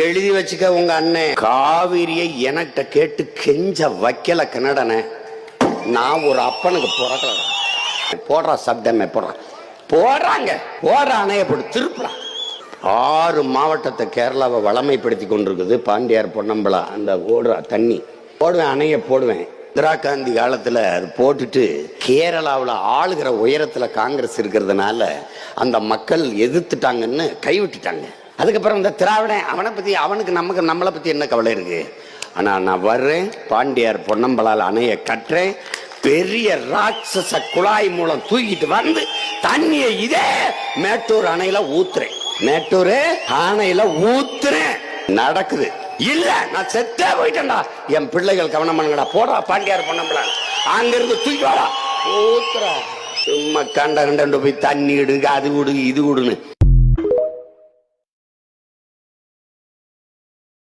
எழுதி வச்சுக்க உங்க அண்ணன் காவிரியை எனக்கிட்ட கேட்டு கெஞ்ச வைக்கல கன்னடனை. நான் ஒரு அப்பனுக்கு பிறக்கல. போடுறா சப்டமே போடுறாங்க போடுற அணைய போட்டு திருப்புறான். 6 மாவட்டத்தை கேரளாவை வளமைப்படுத்தி கொண்டிருக்குது. பாண்டியார் பொன்னம்பலா அந்த ஓடுற தண்ணி போடுவேன், அணைய போடுவேன். இந்திரா காந்தி காலத்துல அது போட்டுட்டு கேரளாவில் ஆளுகிற உயரத்துல காங்கிரஸ் இருக்கிறதுனால அந்த மக்கள் எதிர்த்துட்டாங்கன்னு கைவிட்டுட்டாங்க. அதுக்கப்புறம் இந்த திராவிடன் அவனை பத்தி அவனுக்கு நம்மளை பத்தி என்ன கவலை இருக்கு? ஆனா நான் வர்றேன், பாண்டியார் பொன்னம்பலால் அணைய கட்டுறேன், பெரிய ராட்சச குழாய் மூலம் தூக்கிட்டு வந்து தண்ணியை இதே மேட்டூர் அணையில ஊத்துறேன். மேட்டூர் அணையில ஊத்துறேன். நடக்குது இல்ல, நான் செத்தே போயிட்டேன்டா. என் பிள்ளைகள் கவனம் பண்ணுங்கடா. போடா பாண்டியார் பொன்னம்பலா, அங்கிருந்து தூக்கி வாடா ஊத்துறா. சும்மா கண்ட போய் தண்ணி இடுங்க, அது விடுங்க இது விடுன்னு